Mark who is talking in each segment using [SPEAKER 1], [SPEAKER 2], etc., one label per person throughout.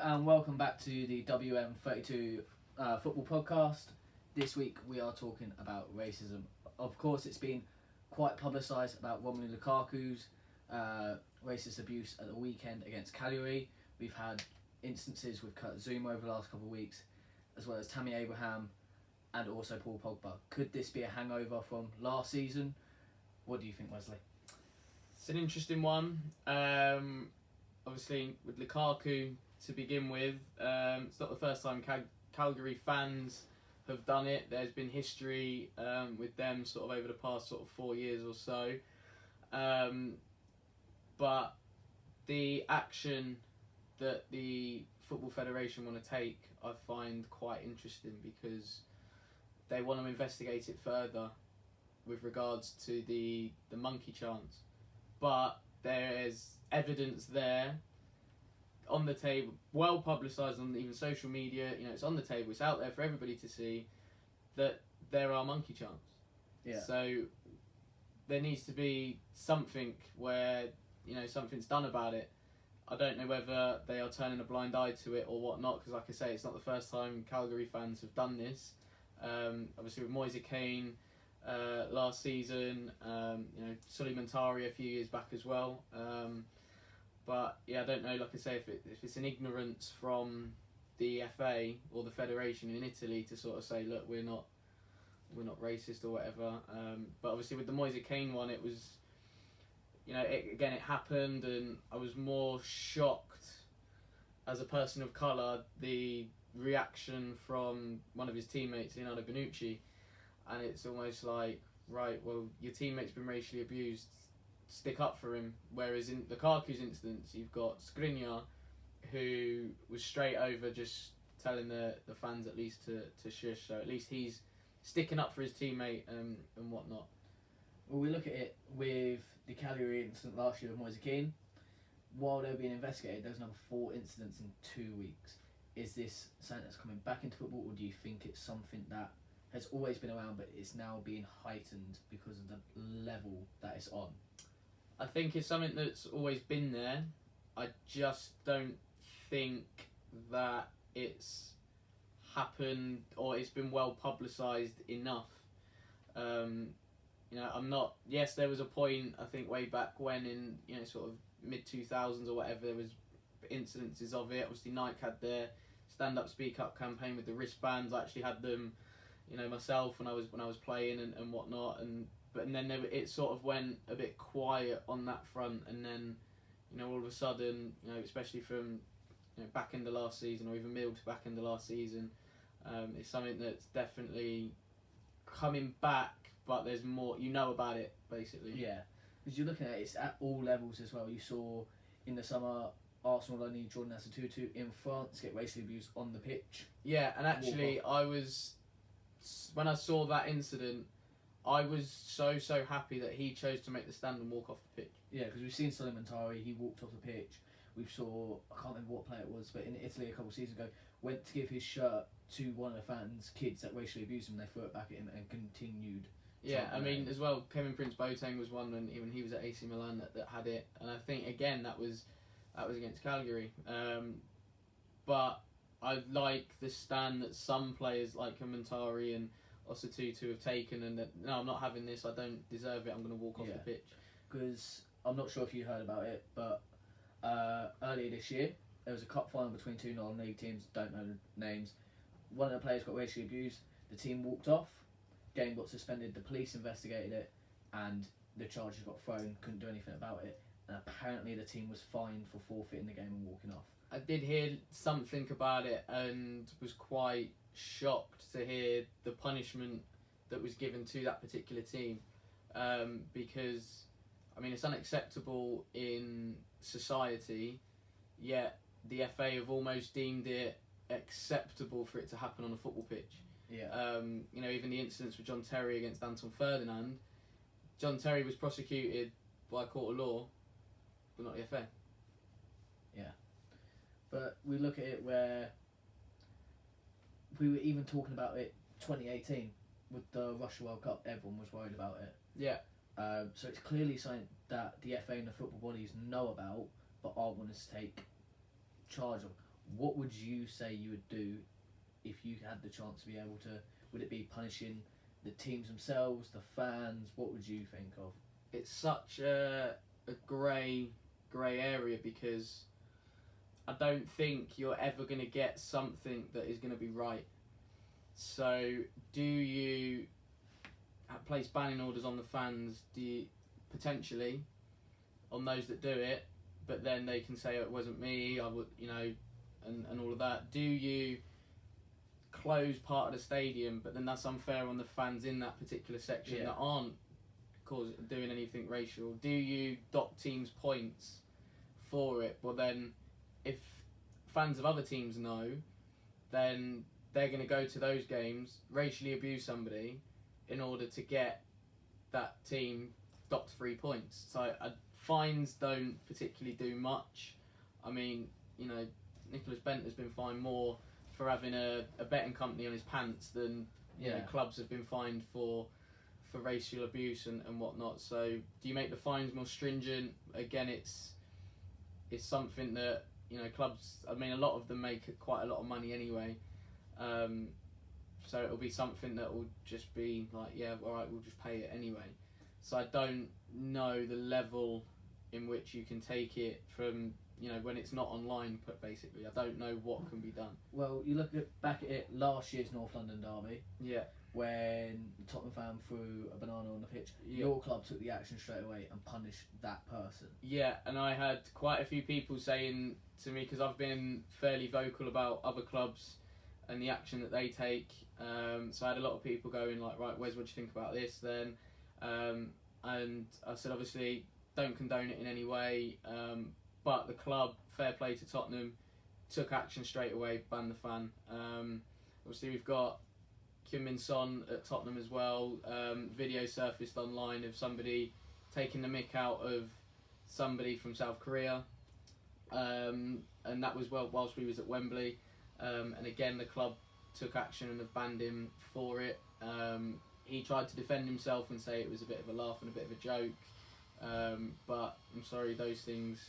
[SPEAKER 1] and welcome back to the WM32 Football Podcast. This week we are talking about racism. Of course, it's been quite publicised about Romelu Lukaku's racist abuse at the weekend against Cagliari. We've had instances with Kurt Zouma over the last couple of weeks, as well as Tammy Abraham and also Paul Pogba. Could this be a hangover from last season? What do you think, Wesley?
[SPEAKER 2] It's an interesting one. Obviously, with Lukaku to begin with, it's not the first time Calgary fans have done it. There's been history with them sort of over the past sort of 4 years or so. But the action that the Football Federation want to take, I find quite interesting because they want to investigate it further with regards to the monkey chants. But there is evidence there on the table, well publicised on even social media, it's on the table, it's out there for everybody to see, that there are monkey chants.
[SPEAKER 1] Yeah.
[SPEAKER 2] So there needs to be something where, something's done about it. I don't know whether they are turning a blind eye to it or whatnot, because like I say, it's not the first time Calgary fans have done this. Obviously with Moise Kean last season, Sully Montari a few years back as well. But yeah, I don't know. Like I say, if it's an ignorance from the FA or the federation in Italy to sort of say, look, we're not racist or whatever. But obviously with the Moise Kean one, it was, it happened, and I was more shocked as a person of colour the reaction from one of his teammates, Leonardo Bonucci, and it's almost like, right, well, your teammate's been racially abused, stick up for him. Whereas in Lukaku's instance, you've got Skriniar, who was straight over just telling the fans at least to shush, so at least he's sticking up for his teammate and whatnot.
[SPEAKER 1] Well, we look at it with the Cagliari incident last year with Moise Kean. While they were being investigated, there was another 4 incidents in 2 weeks. Is this something that's coming back into football, or do you think it's something that has always been around but it's now being heightened because of the level that it's on?
[SPEAKER 2] I think it's something that's always been there. I just don't think that it's happened or it's been well publicised enough. I'm not. Yes, there was a point, I think, way back when in sort of mid 2000s or whatever, there was incidences of it. Obviously, Nike had their Stand Up Speak Up campaign with the wristbands. I actually had them, myself when I was playing and whatnot. But then it sort of went a bit quiet on that front, and then all of a sudden, especially from back in the last season, or even middle to back in the last season, it's something that's definitely coming back. But there's more, about it basically.
[SPEAKER 1] Yeah, because you're looking at it's at all levels as well. You saw in the summer Arsenal only Jordan Asatutu in France get racially abused on the pitch.
[SPEAKER 2] Yeah, and actually when I saw that incident, I was so happy that he chose to make the stand and walk off the pitch.
[SPEAKER 1] Yeah, because we've seen Sully Montari, he walked off the pitch. We saw, I can't remember what player it was, but in Italy a couple of seasons ago, went to give his shirt to one of the fans' kids that racially abused him, and they threw it back at him and continued.
[SPEAKER 2] Yeah, I mean, as well, Kevin Prince Boateng was one when even he was at AC Milan that had it, and I think again that was against Calgary. But I like the stand that some players like Montari and Osatutu have taken, and that no, I'm not having this. I don't deserve it. I'm going to walk off the pitch.
[SPEAKER 1] Because I'm not sure if you heard about it, but earlier this year there was a cup final between 2 non-league teams. Don't know the names. One of the players got racially abused. The team walked off. Game got suspended. The police investigated it, and the charges got thrown. Couldn't do anything about it. And apparently the team was fined for forfeiting the game and walking off.
[SPEAKER 2] I did hear something about it and was quite shocked to hear the punishment that was given to that particular team, because it's unacceptable in society, yet the FA have almost deemed it acceptable for it to happen on a football pitch.
[SPEAKER 1] Yeah.
[SPEAKER 2] Even the incidents with John Terry against Anton Ferdinand, John Terry was prosecuted by a court of law, but not the FA.
[SPEAKER 1] Yeah. But we look at it where we were even talking about it 2018 with the Russia World Cup. Everyone was worried about it.
[SPEAKER 2] Yeah.
[SPEAKER 1] So it's clearly something that the FA and the football bodies know about, but aren't wanting to take charge of. What would you say you would do if you had the chance to be able to? Would it be punishing the teams themselves, the fans? What would you think of?
[SPEAKER 2] It's such a grey area, because I don't think you're ever going to get something that is going to be right. So do you place banning orders on the fans? Do you potentially on those that do it, but then they can say, oh, it wasn't me, I would, and all of that? Do you close part of the stadium, but then that's unfair on the fans in that particular section that aren't doing anything racial? Do you dock teams points for it? Well, then if fans of other teams know, then they're going to go to those games, racially abuse somebody in order to get that team docked 3 points. So fines don't particularly do much. I mean, Nicholas Bent has been fined more for having a betting company on his pants than clubs have been fined for racial abuse and whatnot. So do you make the fines more stringent? Again, it's something that clubs, I mean, a lot of them make quite a lot of money anyway, so it'll be something that will just be like, yeah, all right, we'll just pay it anyway. So I don't know the level in which you can take it from when it's not online, but basically I don't know what can be done.
[SPEAKER 1] Well, you look back at it, last year's North London derby, when the Tottenham fan threw a banana on the pitch, your club took the action straight away and punished that person.
[SPEAKER 2] Yeah, and I had quite a few people saying to me, because I've been fairly vocal about other clubs and the action that they take, so I had a lot of people going like, right, Wes, what do you think about this then? And I said, obviously don't condone it in any way, but the club, fair play to Tottenham, took action straight away, banned the fan. Obviously we've got Kim Min Son at Tottenham as well. Video surfaced online of somebody taking the mick out of somebody from South Korea, and that was whilst we was at Wembley, and again the club took action and have banned him for it. He tried to defend himself and say it was a bit of a laugh and a bit of a joke, but I'm sorry, those things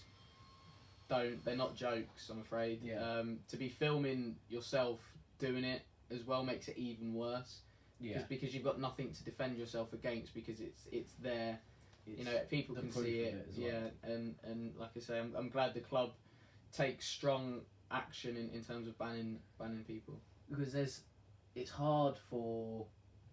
[SPEAKER 2] they're not jokes, I'm afraid. To be filming yourself doing it as well makes it even worse, because you've got nothing to defend yourself against, because it's there, people can see it, and like I say, I'm glad the club takes strong action in terms of banning people,
[SPEAKER 1] because it's hard for,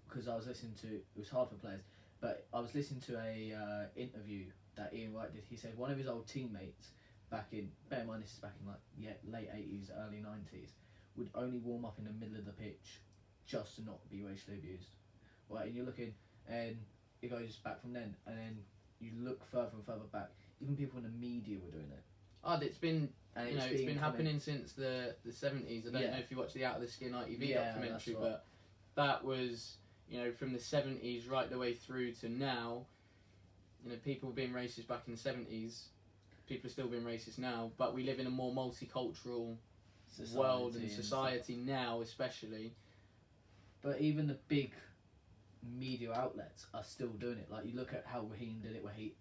[SPEAKER 1] because I was listening to, it was hard for players, but I was listening to a interview that Ian Wright did. He said one of his old teammates back in, bear in mind this is back in late 80s, early 90s, would only warm up in the middle of the pitch just to not be racially abused. Right, and you're looking, and it goes back from then, and then you look further and further back, even people in the media were doing it.
[SPEAKER 2] It's been it's been happening since the 70s. I don't know if you watched the Out of the Skin ITV documentary, right. But that was from the 70s right the way through to now. People were being racist back in the 70s. People are still being racist now, but we live in a more multicultural world and society now, especially.
[SPEAKER 1] But even the big media outlets are still doing it. Like, you look at how Raheem did it, where he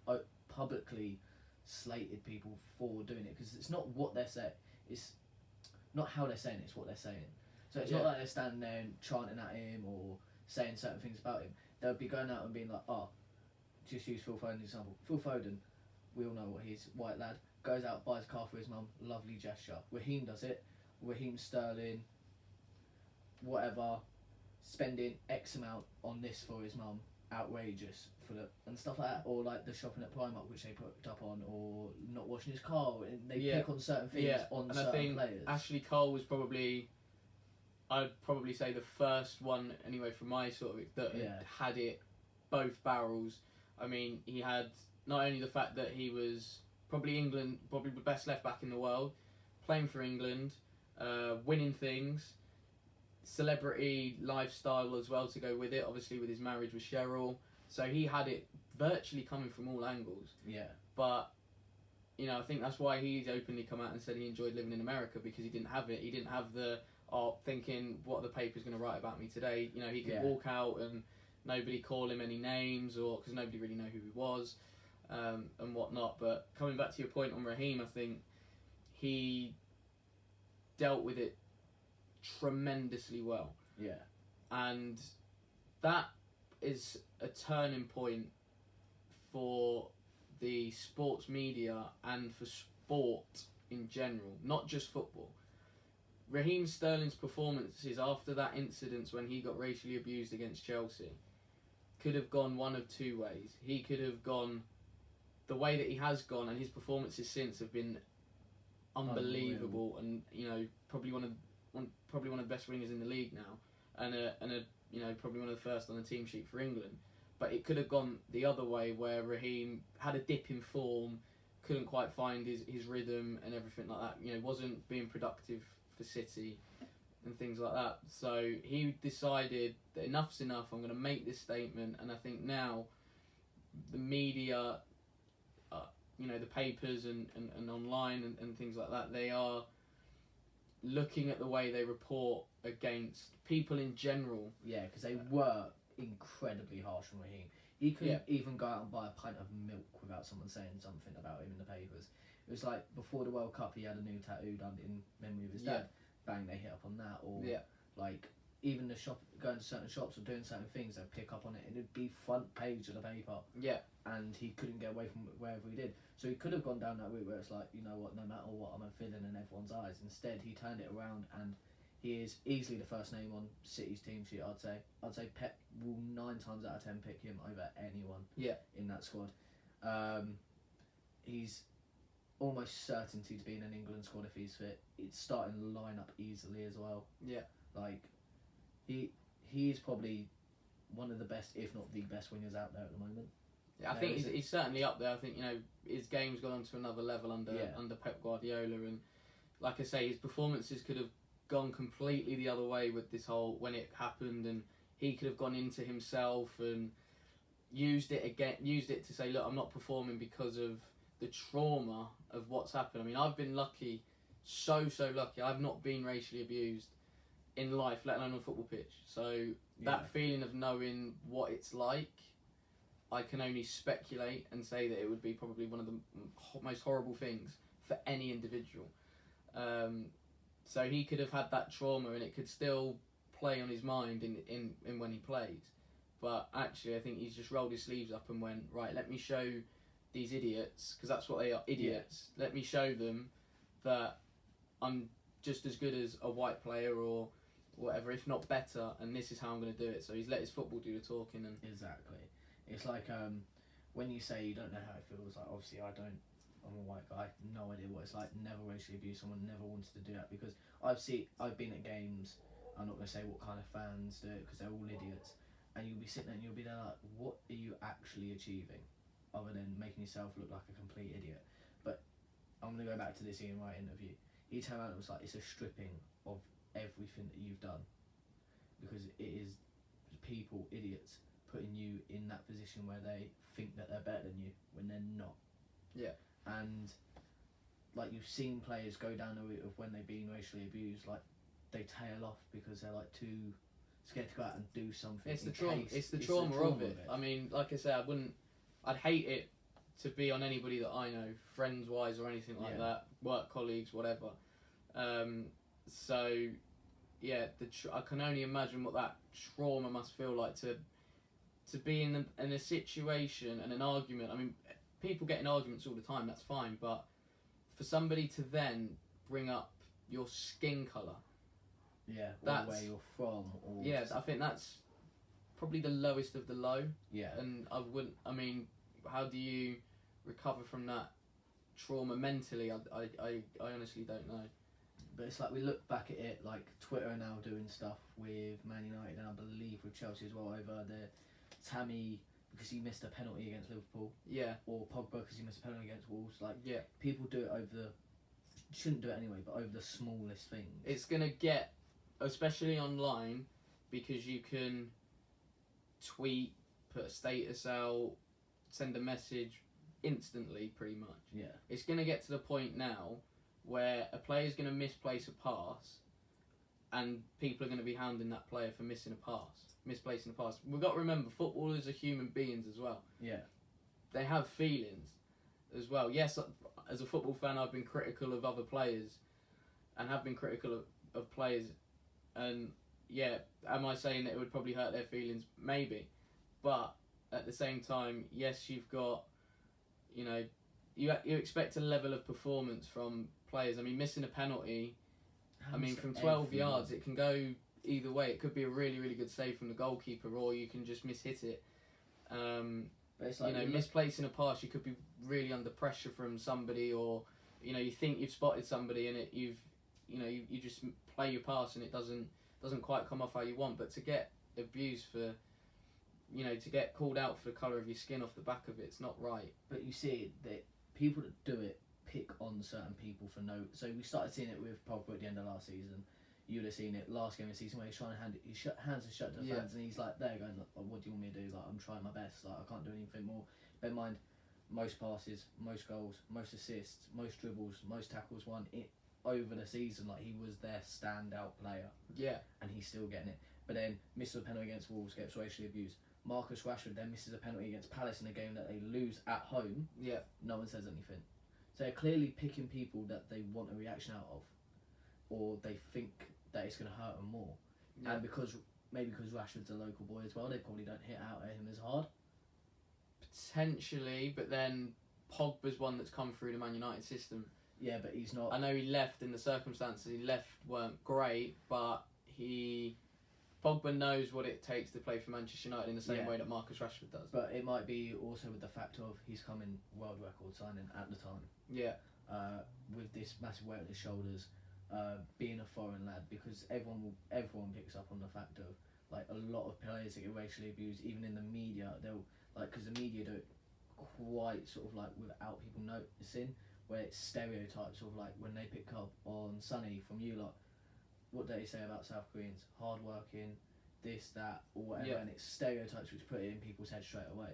[SPEAKER 1] publicly slated people for doing it, because it's not what they're saying, it's not how they're saying it, it's what they're saying. So it's not like they're standing there and chanting at him or saying certain things about him. They'll be going out and being like, just use Phil Foden's example. Phil Foden, we all know what he's, white lad, goes out, buys a car for his mum, lovely gesture. Raheem does it, Raheem Sterling, whatever, spending X amount on this for his mum, outrageous for the, and stuff like that, or like the shopping at Primark, which they put up on, or not washing his car, and they pick on certain things on and certain players.
[SPEAKER 2] Ashley Cole was probably, I'd probably say the first one anyway from my sort of that had it both barrels. I mean, he had not only the fact that he was probably the best left back in the world, playing for England, winning things, celebrity lifestyle as well to go with it, obviously with his marriage with Cheryl. So he had it virtually coming from all angles. Yeah. But, I think that's why he's openly come out and said he enjoyed living in America, because he didn't have it. He didn't have the, thinking, what are the papers going to write about me today? He could walk out and nobody call him any names, or because nobody really know who he was, and whatnot. But coming back to your point on Raheem, I think he dealt with it tremendously well.
[SPEAKER 1] Yeah.
[SPEAKER 2] And that is a turning point for the sports media and for sport in general, not just football. Raheem Sterling's performances after that incident when he got racially abused against Chelsea could have gone one of two ways. He could have gone the way that he has gone, and his performances since have been unbelievable, and probably one of the best wingers in the league now, and probably one of the first on the team sheet for England. But it could have gone the other way, where Raheem had a dip in form, couldn't quite find his rhythm and everything like that. Wasn't being productive for City and things like that. So he decided that enough's enough. I'm going to make this statement, and I think now the media, the papers and online and things like that, they are looking at the way they report against people in general.
[SPEAKER 1] Yeah, because they were incredibly harsh on Raheem. He couldn't even go out and buy a pint of milk without someone saying something about him in the papers. It was like before the World Cup, he had a new tattoo done in memory of his dad. Bang, they hit up on that. Or like even the shop, going to certain shops or doing certain things, they'd pick up on it and it'd be front page of the paper. Yeah. And he couldn't get away from wherever he did. So he could have gone down that route where it's like, you know what, no matter what, I'm a villain in everyone's eyes. Instead, he turned it around, and he is easily the first name on City's team sheet, I'd say. I'd say Pep will 9 times out of 10 pick him over anyone in that squad. He's almost certainty to be in an England squad if he's fit. It's starting the lineup easily as well. Yeah. Like, he is probably one of the best, if not the best wingers out there at the moment.
[SPEAKER 2] Yeah, I think he's certainly up there. I think, his game's gone on to another level under Pep Guardiola, and like I say, his performances could have gone completely the other way with this whole, when it happened, and he could have gone into himself and used it to say, look, I'm not performing because of the trauma of what's happened. I mean, I've been lucky, so lucky. I've not been racially abused in life, let alone on a football pitch. So that feeling of knowing what it's like, I can only speculate and say that it would be probably one of the most horrible things for any individual. So he could have had that trauma, and it could still play on his mind in when he plays. But actually, I think he's just rolled his sleeves up and went, right, let me show these idiots, because that's what they are, idiots. Yeah. Let me show them that I'm just as good as a white player or whatever, if not better, and this is how I'm going to do it. So he's let his football do the talking. And
[SPEAKER 1] exactly. It's like when you say you don't know how it feels, like obviously I don't. I'm a white guy, no idea what it's like, never racially abused someone, never wanted to do that, because I've been at games, I'm not going to say what kind of fans do it, because they're all idiots, and you'll be sitting there and you'll be there like, what are you actually achieving, other than making yourself look like a complete idiot? But I'm going to go back to this Ian Wright interview. He turned around and was like, it's a stripping of everything that you've done, because it is people, idiots, putting you in that position where they think that they're better than you when they're not. Yeah. And like, you've seen players go down the route of when they've been racially abused, like they tail off because they're like too scared to go out and do something.
[SPEAKER 2] It's the trauma. It's the trauma of it. I mean, like I said, I'd hate it to be on anybody that I know, friends wise or anything like that, work colleagues, whatever. So yeah, I can only imagine what that trauma must feel like to be in a situation and an argument. I mean, people get in arguments all the time, that's fine, but for somebody to then bring up your skin colour, or where you're from, or I think that's probably the lowest of the low. And I mean, how do you recover from that trauma mentally? I honestly don't know.
[SPEAKER 1] But it's like, we look back at it, like Twitter are now doing stuff with Man United, and I believe with Chelsea as well, over the Tammy, because he missed a penalty against Liverpool. Or Pogba because he missed a penalty against Wolves. Like, people do it shouldn't do it anyway, but over the smallest things. It's
[SPEAKER 2] going to get, especially online, because you can tweet, put a status out, send a message instantly, pretty much. It's going to get to the point now where a player's going to misplace a pass, and people are going to be hounding that player for misplacing a pass. We've got to remember, footballers are human beings as well. They have feelings as well. Yes, as a football fan, I've been critical of other players and have been critical of players. And yeah, am I saying that it would probably hurt their feelings? Maybe, but at the same time, yes, you've got, you know, you expect a level of performance from players. I mean, missing a penalty, I mean, from 12 yards, it can go either way. It could be a really, really good save from the goalkeeper, or you can just miss-hit it.
[SPEAKER 1] But it's like,
[SPEAKER 2] Misplacing a pass, you could be really under pressure from somebody, or, you know, you think you've spotted somebody and you just play your pass and it doesn't quite come off how you want. But to get abused for, you know, to get called out for the colour of your skin off the back of it, it's not right.
[SPEAKER 1] But you see that people that do it pick on certain people for no. So we started seeing it with Pogba at the end of last season. You would have seen it last game of the season where he's trying to hands are shut to the fans, and he's like there going, what do you want me to do? Like, I'm trying my best. Like, I can't do anything more. Bear in mind, most passes, most goals, most assists, most dribbles, most tackles won it over the season. Like, he was their standout player.
[SPEAKER 2] Yeah.
[SPEAKER 1] And he's still getting it. But then misses a penalty against Wolves, gets racially abused. Marcus Rashford then misses a penalty against Palace in a game that they lose at home.
[SPEAKER 2] Yeah.
[SPEAKER 1] No one says anything. So they're clearly picking people that they want a reaction out of, or they think that it's going to hurt them more. Yeah. And because Rashford's a local boy as well, they probably don't hit out at him as hard.
[SPEAKER 2] Potentially, but then Pogba's one that's come through the Man United system.
[SPEAKER 1] Yeah, but he's not.
[SPEAKER 2] I know he left, in the circumstances he left weren't great, but Pogba knows what it takes to play for Manchester United in the same way that Marcus Rashford does.
[SPEAKER 1] But it might be also with the fact of he's coming world record signing at the time.
[SPEAKER 2] Yeah.
[SPEAKER 1] With this massive weight on his shoulders, being a foreign lad, because everyone picks up on the fact of, like, a lot of players that get racially abused, even in the media, they'll, like, because the media do it quite sort of like without people noticing, where it's stereotypes of, like, when they pick up on Sonny from you lot, what do they say about South Koreans? Hard working, this, that, or whatever, and it's stereotypes which put it in people's heads straight away.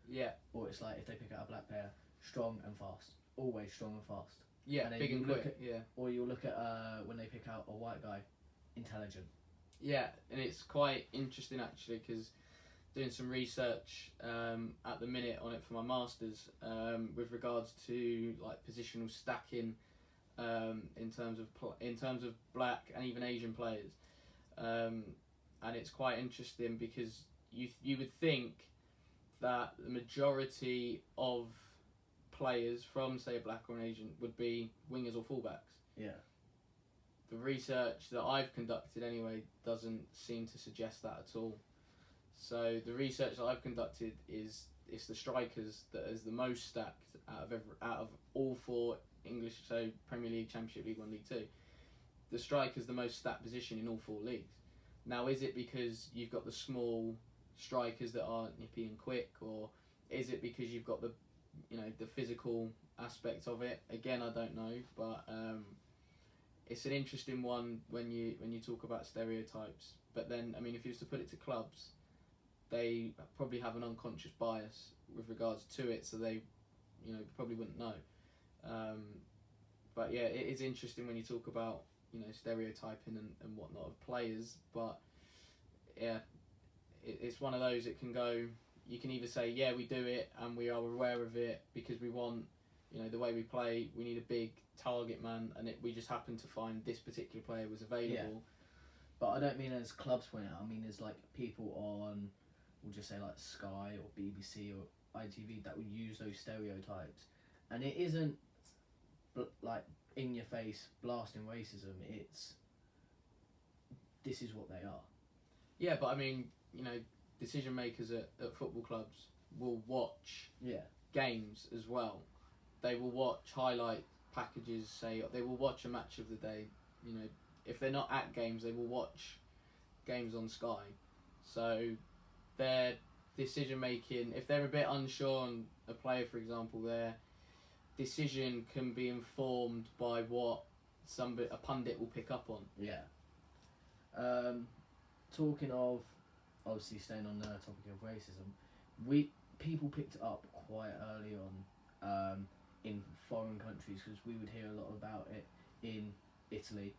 [SPEAKER 2] Yeah.
[SPEAKER 1] Or it's like if they pick out a black player, strong and fast, always strong and fast.
[SPEAKER 2] Yeah,
[SPEAKER 1] and
[SPEAKER 2] big and quick.
[SPEAKER 1] Or you'll look at when they pick out a white guy, intelligent.
[SPEAKER 2] Yeah, and it's quite interesting actually, because doing some research at the minute on it for my masters, with regards to, like, positional stacking, in terms of black and even Asian players, and it's quite interesting because you would think that the majority of players from, say, a black or an Asian would be wingers or fullbacks.
[SPEAKER 1] Yeah.
[SPEAKER 2] The research that I've conducted anyway doesn't seem to suggest that at all. So the research that I've conducted is it's the strikers that is the most stacked out of all four English, so Premier League, Championship, League 1, League 2. The striker's the most stacked position in all four leagues. Now, is it because you've got the small strikers that are nippy and quick, or is it because you've got the physical aspect of it? Again, I don't know, but it's an interesting one when you talk about stereotypes. But then, I mean, if you was to put it to clubs, they probably have an unconscious bias with regards to it, so they, probably wouldn't know. But yeah, it is interesting when you talk about, stereotyping and whatnot of players. But yeah, it's one of those. It can go. You can either say, yeah, we do it and we are aware of it because we want, the way we play, we need a big target man, and we just happen to find this particular player was available.
[SPEAKER 1] Yeah. But I don't mean as clubs point out. I mean as, like, people on, we'll just say, like, Sky or BBC or ITV that would use those stereotypes, and it isn't like in your face blasting racism. It's this is what they are.
[SPEAKER 2] Yeah, but I mean, decision makers at football clubs will watch games as well. They will watch highlight packages. Say they will watch a match of the day. If they're not at games, they will watch games on Sky. So their decision making, if they're a bit unsure on a player, for example, their decision can be informed by what a pundit will pick up on.
[SPEAKER 1] Yeah. Talking of, obviously staying on the topic of racism, people picked it up quite early on in foreign countries, because we would hear a lot about it in Italy,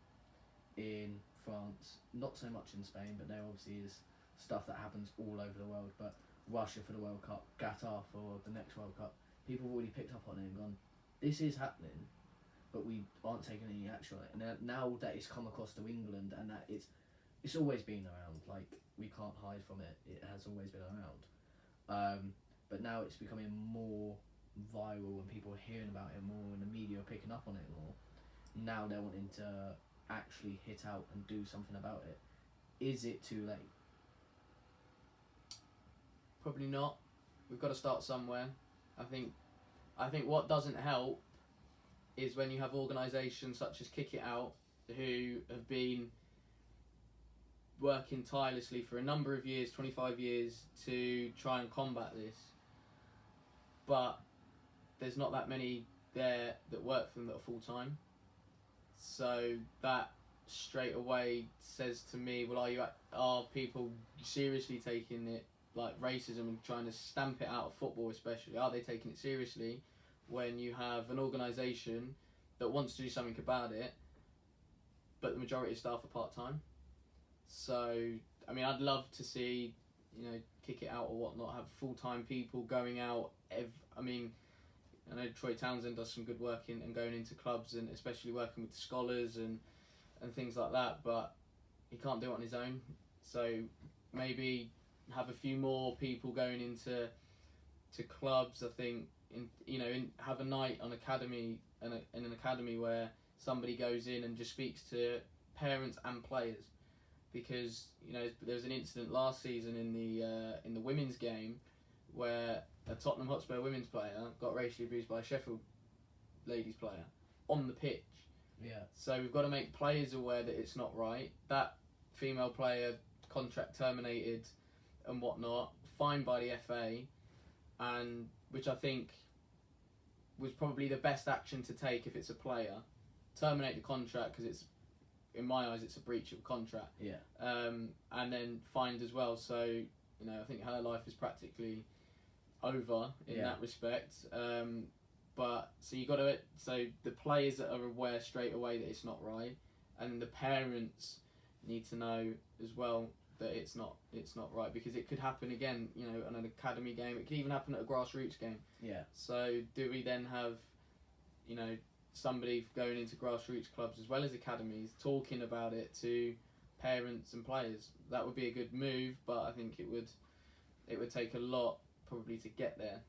[SPEAKER 1] in France, not so much in Spain, but there obviously is stuff that happens all over the world. But Russia for the World Cup, Qatar for the next World Cup, people have already picked up on it and gone, this is happening, but we aren't taking any action on it. And now that it's come across to England, and that it's always been around. Like, we can't hide from it. It has always been around. But now it's becoming more viral, and people are hearing about it more, and the media are picking up on it more. Now they're wanting to actually hit out and do something about it. Is it too late?
[SPEAKER 2] Probably not. We've got to start somewhere. I think what doesn't help is when you have organisations such as Kick It Out, who have been working tirelessly for a number of years, 25 years, to try and combat this. But there's not that many there that work for them that are full time. So that straight away says to me, well, are people seriously taking it, like racism, and trying to stamp it out of football especially? Are they taking it seriously when you have an organisation that wants to do something about it, but the majority of staff are part-time? So, I mean, I'd love to see, Kick It Out or whatnot, have full-time people going out. I mean, I know Troy Townsend does some good work and going into clubs, and especially working with scholars and things like that, but he can't do it on his own. So maybe have a few more people going into clubs. I think have a night on academy in an academy where somebody goes in and just speaks to parents and players, because there was an incident last season in the women's game where a Tottenham Hotspur women's player got racially abused by a Sheffield ladies player on the pitch.
[SPEAKER 1] Yeah. So
[SPEAKER 2] we've got to make players aware that it's not right. That female player contract terminated and whatnot, fined by the FA, and which I think was probably the best action to take if it's a player. Terminate the contract, because it's, in my eyes, it's a breach of contract.
[SPEAKER 1] Yeah.
[SPEAKER 2] And then fined as well. So I think her life is practically over in that respect. But so you got to, so the players that are aware straight away that it's not right, and the parents need to know as well that it's not right, because it could happen again, on an academy game. It could even happen at a grassroots game.
[SPEAKER 1] Yeah.
[SPEAKER 2] So do we then have, somebody going into grassroots clubs as well as academies talking about it to parents and players? That would be a good move, but I think it would take a lot probably to get there.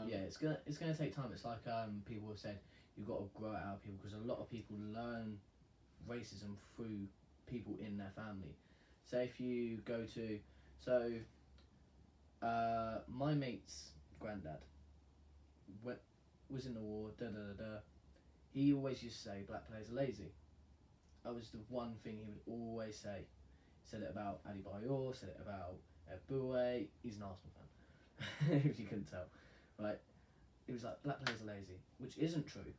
[SPEAKER 1] It's gonna take time. It's like people have said, you've got to grow it out of people, because a lot of people learn racism through people in their family. So if you go to, my mate's granddad was in the war, he always used to say black players are lazy. That was the one thing he would always say. Said it about Ali Bayor, said it about Boué. He's an Arsenal fan, if you couldn't tell. Right, it was like black players are lazy, which isn't true,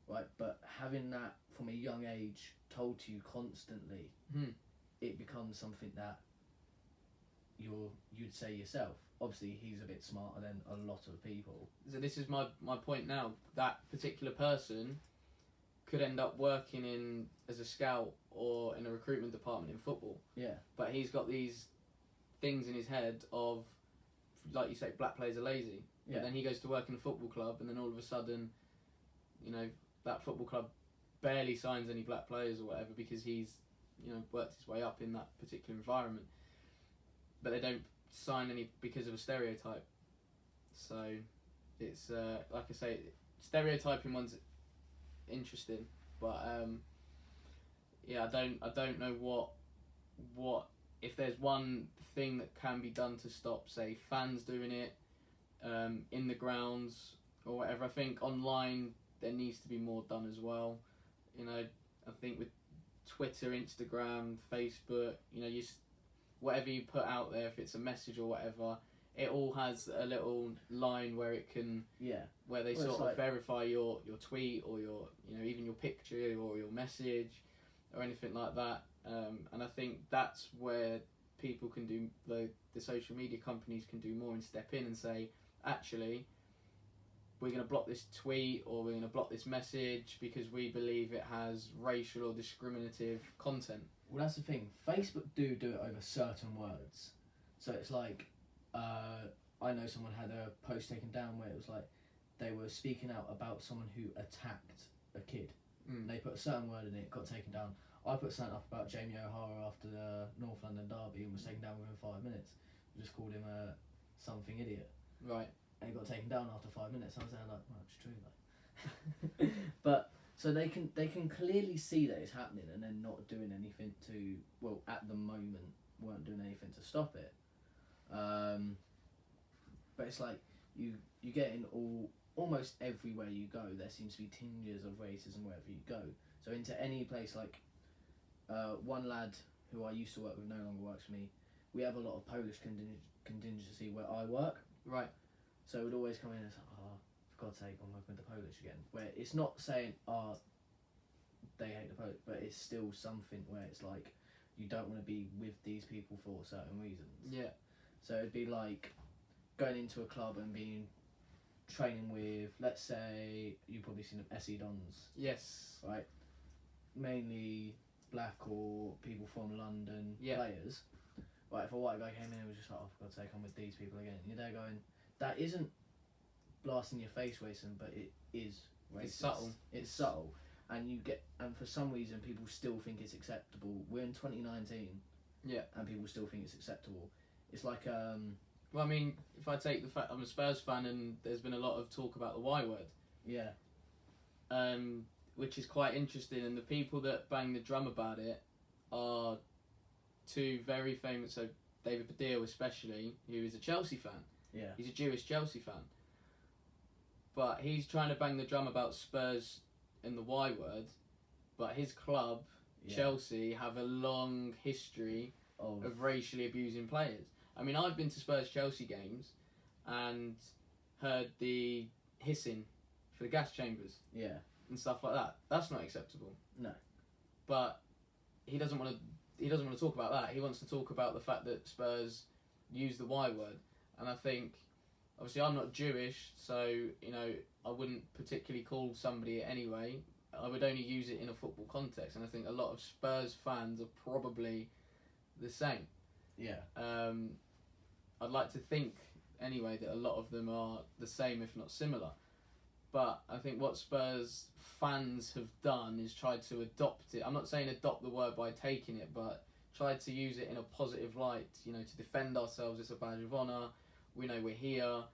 [SPEAKER 1] right? But having that from a young age told to you constantly, it becomes something that you'd say yourself. Obviously, he's a bit smarter than a lot of people.
[SPEAKER 2] So this is my point now. That particular person could end up working as a scout or in a recruitment department in football.
[SPEAKER 1] Yeah.
[SPEAKER 2] But he's got these things in his head of, like you say, black players are lazy.
[SPEAKER 1] Yeah.
[SPEAKER 2] But then he goes to work in a football club, and then all of a sudden, that football club barely signs any black players or whatever, because he's, worked his way up in that particular environment. But they don't sign any because of a stereotype. So it's like I say, stereotyping one's interesting, but I don't know what if there's one thing that can be done to stop, say, fans doing it in the grounds or whatever. I think online there needs to be more done as well. I think with Twitter, Instagram, Facebook, whatever you put out there, if it's a message or whatever, it all has a little line where it can, where they sort of verify your tweet or your, even your picture or your message or anything like that. And I think that's where people can do, the social media companies can do more and step in and say, actually, we're going to block this tweet or we're going to block this message because we believe it has racial or discriminative content.
[SPEAKER 1] Well, that's the thing. Facebook do it over certain words. So it's like, I know someone had a post taken down where it was like they were speaking out about someone who attacked a kid. They put a certain word in it, got taken down. I put something up about Jamie O'Hara after the North London derby and was taken down within 5 minutes. We just called him a something idiot.
[SPEAKER 2] Right.
[SPEAKER 1] And he got taken down after 5 minutes. I was there like, well, it's true, like. But so they can clearly see that it's happening, and they're not doing anything to. Well, at the moment, weren't doing anything to stop it. But it's like you get in almost everywhere you go. There seems to be tinges of racism wherever you go. So into any place, like one lad who I used to work with no longer works for me. We have a lot of Polish contingency where I work.
[SPEAKER 2] Right.
[SPEAKER 1] So it would always come in and say, oh, for God's sake, I'm working with the Polish again. Where it's not saying, oh, they hate the Polish, but it's still something where it's like, you don't want to be with these people for certain reasons.
[SPEAKER 2] Yeah.
[SPEAKER 1] So it'd be like going into a club and training with, let's say, you've probably seen them, SE Dons.
[SPEAKER 2] Yes.
[SPEAKER 1] Right? Mainly black or people from London players. Right, if a white guy came in and was just like, oh, for God's sake, I'm with these people again. You're there going, that isn't blasting your face racism, but it is racist.
[SPEAKER 2] It's subtle.
[SPEAKER 1] It's subtle. And for some reason, people still think it's acceptable. We're in 2019.
[SPEAKER 2] Yeah. And
[SPEAKER 1] people still think it's acceptable. It's like,
[SPEAKER 2] well, I mean, if I take the fact I'm a Spurs fan and there's been a lot of talk about the Y word.
[SPEAKER 1] Yeah.
[SPEAKER 2] Which is quite interesting, and the people that bang the drum about it are two very famous, so David Baddiel especially, who is a Chelsea fan.
[SPEAKER 1] Yeah.
[SPEAKER 2] He's a Jewish Chelsea fan. But he's trying to bang the drum about Spurs and the Y word, but his club, Chelsea, have a long history of racially abusing players. I mean, I've been to Spurs Chelsea games and heard the hissing for the gas chambers.
[SPEAKER 1] Yeah.
[SPEAKER 2] And stuff like that. That's not acceptable.
[SPEAKER 1] No.
[SPEAKER 2] But he doesn't want to talk about that. He wants to talk about the fact that Spurs use the Y word. And I think, obviously I'm not Jewish, so, you know, I wouldn't particularly call somebody it anyway. I would only use it in a football context, and I think a lot of Spurs fans are probably the same.
[SPEAKER 1] Yeah.
[SPEAKER 2] I'd like to think, anyway, that a lot of them are the same, if not similar. But I think what Spurs fans have done is tried to adopt it. I'm not saying adopt the word by taking it, but tried to use it in a positive light, you know, to defend ourselves. It's a badge of honour. We know we're here.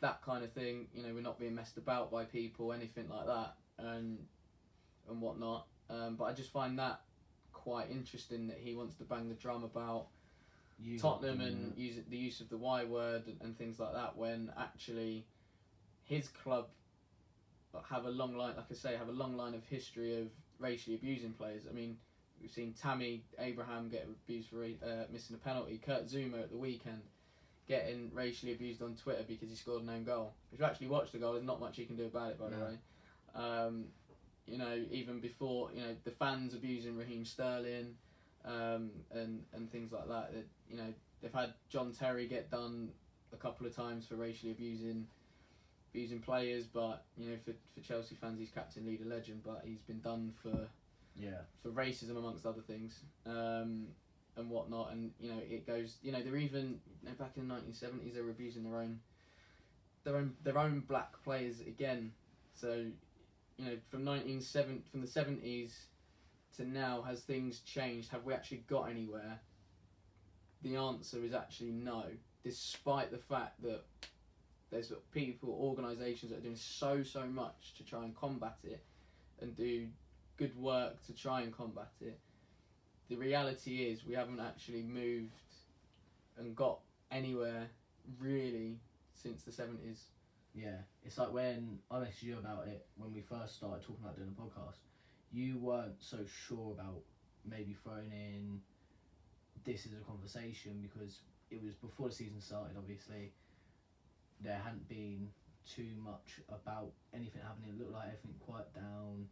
[SPEAKER 2] That kind of thing. You know, we're not being messed about by people, anything like that, and whatnot. But I just find that quite interesting that he wants to bang the drum about Tottenham and the use of the Y word and things like that, when actually his club have a long line, like I say, have a long line of history of racially abusing players. I mean, we've seen Tammy Abraham get abused for missing a penalty. Kurt Zuma at the weekend getting racially abused on Twitter because he scored an own goal. If you actually watch the goal, there's not much he can do about it, by the way. You know, even before, you know, the fans abusing Raheem Sterling, and things like that. That, you know, they've had John Terry get done a couple of times for racially abusing players, but you know, for Chelsea fans, he's captain, leader, legend, but he's been done for racism amongst other things, and whatnot. And you know, it goes, you know, they're even, you know, back in the 1970s they were abusing their own black players again. So, you know, from the 70s to now, has things changed? Have we actually got anywhere? The answer is actually no, despite the fact that there's people, organisations that are doing so much to try and combat it and do good work to try and combat it. The reality is we haven't actually moved and got anywhere really since the 70s.
[SPEAKER 1] Yeah, it's like when I messaged you about it when we first started talking about doing a podcast, you weren't so sure about maybe throwing in this as a conversation because it was before the season started, obviously. There hadn't been too much about anything happening. It looked like everything quieted down,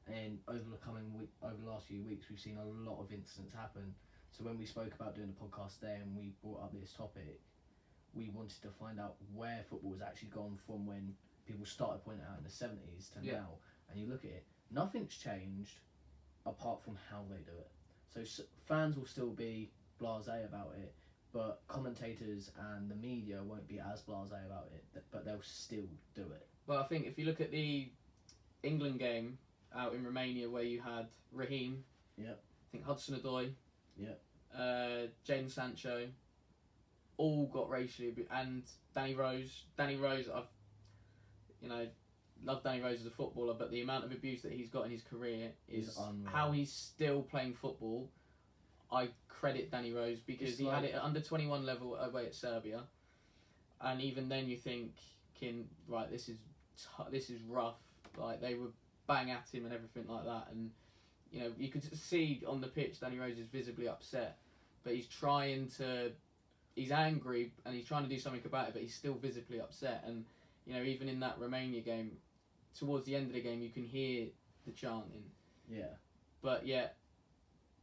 [SPEAKER 1] and over the last few weeks, we've seen a lot of incidents happen. So when we spoke about doing the podcast there and we brought up this topic, we wanted to find out where football has actually gone from when people started pointing it out in the 70s to now. And you look at it, nothing's changed apart from how they do it. So fans will still be blasé about it, but commentators and the media won't be as blasé about it, but they'll still do it.
[SPEAKER 2] Well, I think if you look at the England game out in Romania where you had Raheem.
[SPEAKER 1] Yep.
[SPEAKER 2] I think Hudson-Odoi.
[SPEAKER 1] Yep.
[SPEAKER 2] Jadon Sancho. All got racially abused, and Danny Rose. Danny Rose, love Danny Rose as a footballer, but the amount of abuse that he's got in his career is
[SPEAKER 1] unreal.
[SPEAKER 2] how he's still playing football. I credit Danny Rose because he had it at under 21 level away at Serbia, and even then you think, right, this is rough. Like, they were bang at him and everything like that, and you could see on the pitch Danny Rose is visibly upset, but he's angry and he's trying to do something about it, but he's still visibly upset. And even in that Romania game, towards the end of the game, you can hear the chanting.
[SPEAKER 1] Yeah.
[SPEAKER 2] But yet,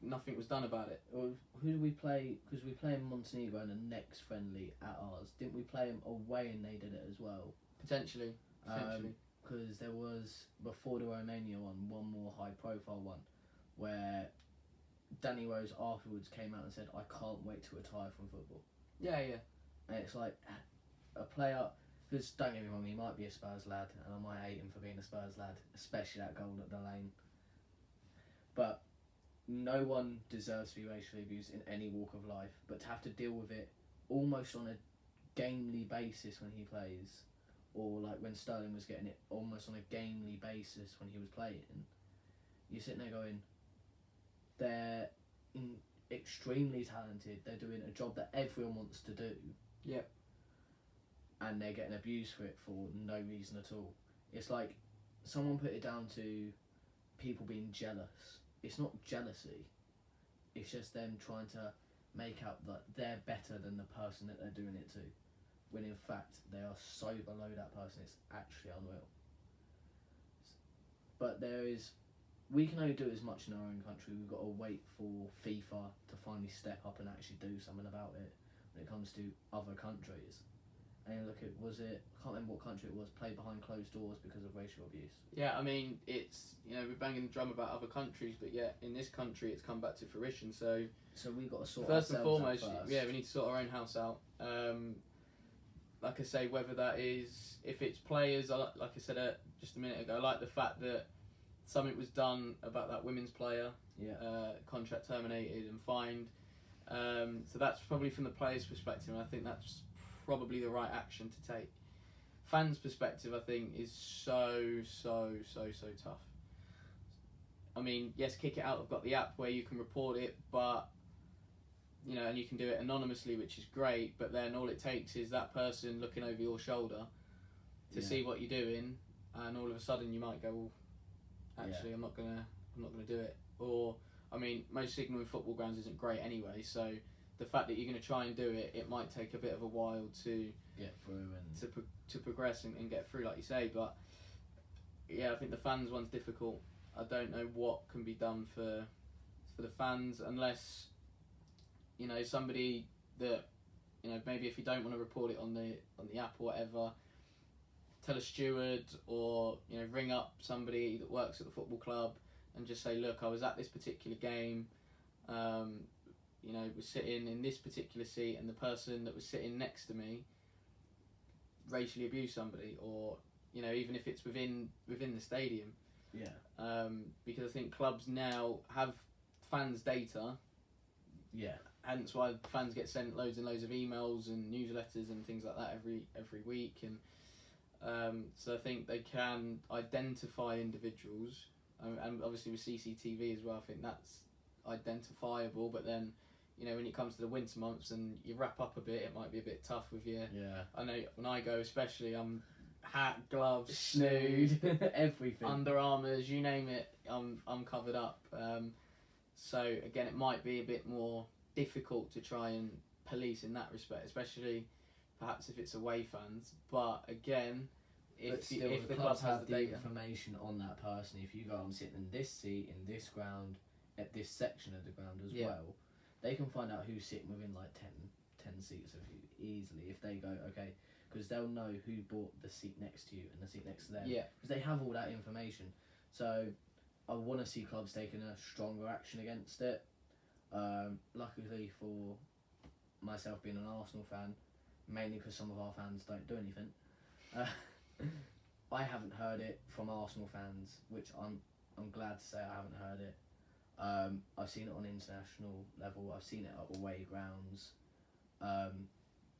[SPEAKER 2] nothing was done about it.
[SPEAKER 1] Well, who did we play? Because we play Montenegro in the next friendly at ours. Didn't we play them away and they did it as well?
[SPEAKER 2] Potentially.
[SPEAKER 1] Because there was, before the Romania one more high-profile one, where Danny Rose afterwards came out and said, "I can't wait to retire from football."
[SPEAKER 2] Yeah.
[SPEAKER 1] And it's like a player, because don't get me wrong, he might be a Spurs lad, and I might hate him for being a Spurs lad, especially that goal at the lane. But no one deserves to be racially abused in any walk of life, but to have to deal with it almost on a gamely basis when he plays, or like when Sterling was getting it almost on a gamely basis when he was playing, you're sitting there going, they're extremely talented, they're doing a job that everyone wants to do.
[SPEAKER 2] Yep.
[SPEAKER 1] And they're getting abused for it for no reason at all. It's like someone put it down to people being jealous. It's not jealousy. It's just them trying to make out that they're better than the person that they're doing it to, when in fact they are so below that person. It's actually unreal. But we can only do as much in our own country. We've got to wait for FIFA to finally step up and actually do something about it when it comes to other countries. And look at, I can't remember what country it was, played behind closed doors because of racial abuse.
[SPEAKER 2] Yeah, I mean, it's, we're banging the drum about other countries, but yet in this country it's come back to fruition. So
[SPEAKER 1] we've got to sort
[SPEAKER 2] first and foremost,
[SPEAKER 1] out first.
[SPEAKER 2] Yeah, we need to sort our own house out. Like I say, whether that is, if it's players, like I said just a minute ago, I like the fact that something was done about that women's player, contract terminated and fined. So that's probably from the player's perspective, and I think that's probably the right action to take. Fans' perspective, I think, is so tough. I mean, yes, Kick It Out have got the app where you can report it, but and you can do it anonymously, which is great, but then all it takes is that person looking over your shoulder to see what you're doing, and all of a sudden you might go, well, actually I'm not gonna do it. Or, I mean, most signalling football grounds isn't great anyway, so the fact that you're going to try and do it, it might take a bit of a while to
[SPEAKER 1] get through and
[SPEAKER 2] to progress and get through, like you say. But yeah, I think the fans one's difficult. I don't know what can be done for the fans, unless somebody that maybe if you don't want to report it on the app or whatever, tell a steward or ring up somebody that works at the football club and just say, look, I was at this particular game, was sitting in this particular seat, and the person that was sitting next to me racially abused somebody, or even if it's within the stadium. Because I think clubs now have fans' data. Hence why fans get sent loads and loads of emails and newsletters and things like that every week, and so I think they can identify individuals, and obviously with CCTV as well, I think that's identifiable. But then when it comes to the winter months and you wrap up a bit, it might be a bit tough with you. I know when I go, especially, I'm hat, gloves, snood,
[SPEAKER 1] everything,
[SPEAKER 2] Under Armours, you name it, I'm covered up. So again, it might be a bit more difficult to try and police in that respect, especially perhaps if it's away fans. But again, if the club has the data,
[SPEAKER 1] information on that person, if you go, I'm sitting in this seat in this ground at this section of the ground as well, they can find out who's sitting within like 10 seats of you easily if they go, okay, because they'll know who bought the seat next to you and the seat next to them, because they have all that information. So I want to see clubs taking a stronger action against it. Luckily for myself, being an Arsenal fan, mainly because some of our fans don't do anything, I haven't heard it from Arsenal fans, which I'm I'm glad to say I haven't heard it. I've seen it on international level. I've seen it at away grounds.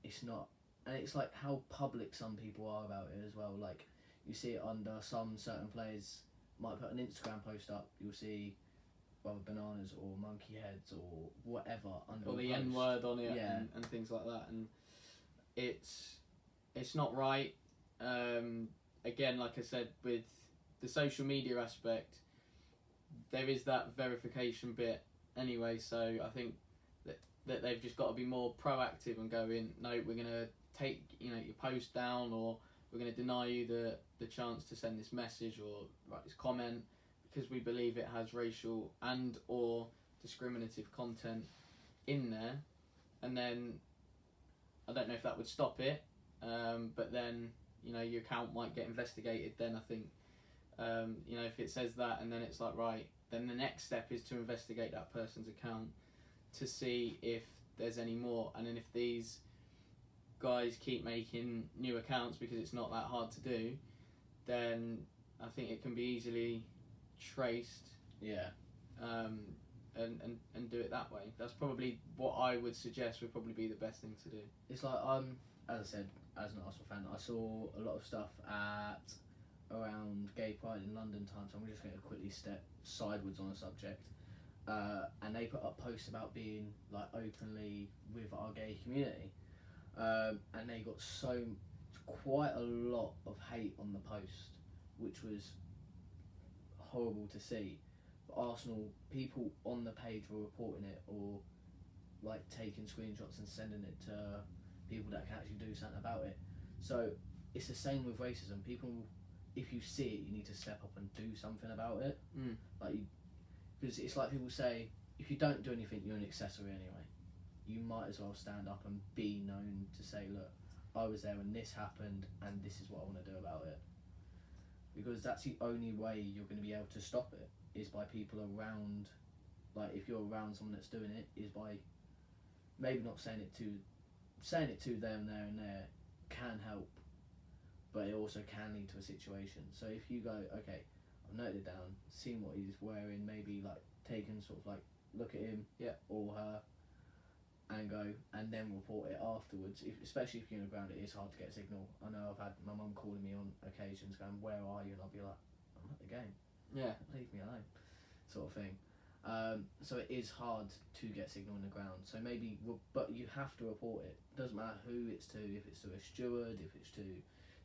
[SPEAKER 1] It's not, and it's like how public some people are about it as well. Like you see it under some certain players might put an Instagram post up. You'll see rather bananas or monkey heads or whatever under
[SPEAKER 2] or
[SPEAKER 1] a
[SPEAKER 2] the
[SPEAKER 1] post.
[SPEAKER 2] N word on it,
[SPEAKER 1] Yeah.
[SPEAKER 2] and things like that, and it's not right. Again, like I said, with the social media aspect, there is that verification bit anyway. So I think that they've just got to be more proactive and go in. No, we're gonna take your post down, or we're gonna deny you the chance to send this message or write this comment because we believe it has racial and or discriminative content in there. And then I don't know if that would stop it, but then your account might get investigated. Then I think if it says that, and then it's like, right, then the next step is to investigate that person's account to see if there's any more. And then if these guys keep making new accounts, because it's not that hard to do, then I think it can be easily traced.
[SPEAKER 1] Yeah.
[SPEAKER 2] And do it that way. That's probably what I would suggest would probably be the best thing to do.
[SPEAKER 1] It's like as I said, as an Arsenal fan, I saw a lot of stuff at around Gay Pride in London time. So I'm just going to quickly step sideways on the subject. And they put up posts about being like openly with our gay community, and they got quite a lot of hate on the post, which was horrible to see. But Arsenal people on the page were reporting it, or like taking screenshots and sending it to people that can actually do something about it. So it's the same with racism. People, if you see it, you need to step up and do something about it. Because it's like people say, if you don't do anything, you're an accessory anyway. You might as well stand up and be known to say, look, I was there when this happened and this is what I want to do about it. Because that's the only way you're going to be able to stop it, is by people around. Like if you're around someone that's doing it, is by maybe not saying it to them there and there can help, but it also can lead to a situation. So if you go, okay, I've noted it down, seen what he's wearing, maybe like taken sort of like look at him, or her, and go and then report it afterwards. Especially if you're on the ground, it is hard to get a signal. I know I've had my mum calling me on occasions going, where are you? And I'll be like, I'm at the game.
[SPEAKER 2] Yeah.
[SPEAKER 1] Leave me alone, sort of thing. So it is hard to get signal in the ground. So maybe, but you have to report it. Doesn't matter who it's to, if it's to a steward, if it's to.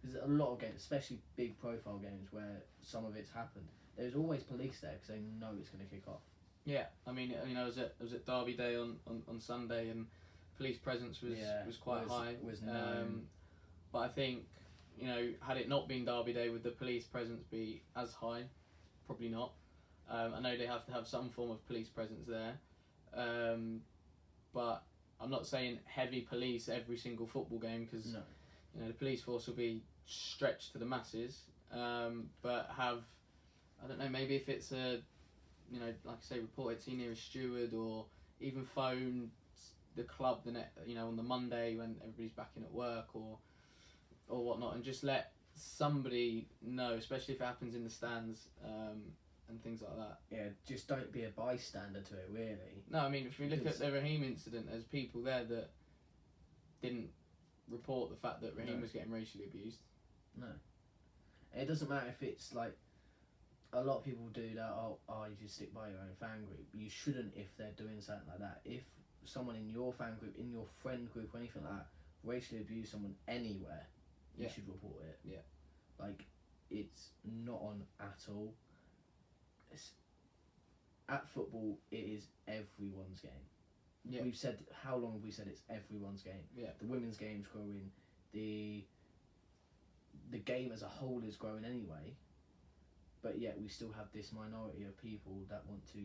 [SPEAKER 1] There's a lot of games, especially big profile games where some of it's happened. There's always police there because they know it's going to kick off.
[SPEAKER 2] Yeah, I mean, I was at Derby Day on Sunday, and police presence was quite high. But I think had it not been Derby Day, would the police presence be as high? Probably not. I know they have to have some form of police presence there, but I'm not saying heavy police every single football game, because the police force will be stretched to the masses. But have, I don't know, maybe if it's a, like I say, report it to your nearest steward, or even phone the club on the Monday when everybody's back in at work or whatnot, and just let somebody know, especially if it happens in the stands, and things like that.
[SPEAKER 1] Yeah, just don't be a bystander to it, really.
[SPEAKER 2] No, I mean, if we look at the Raheem incident, there's people there that didn't report the fact that Raheem was getting racially abused.
[SPEAKER 1] No. It doesn't matter if it's like, a lot of people do that, you just stick by your own fan group. You shouldn't if they're doing something like that. If someone in your fan group, in your friend group or anything like that, racially abuse someone anywhere, you should report it.
[SPEAKER 2] Yeah.
[SPEAKER 1] Like, it's not on at all. At football, it is everyone's game.
[SPEAKER 2] Yeah.
[SPEAKER 1] We've said, how long have we said it's everyone's game?
[SPEAKER 2] Yeah.
[SPEAKER 1] The women's game's growing. The game as a whole is growing anyway. But yet we still have this minority of people that want to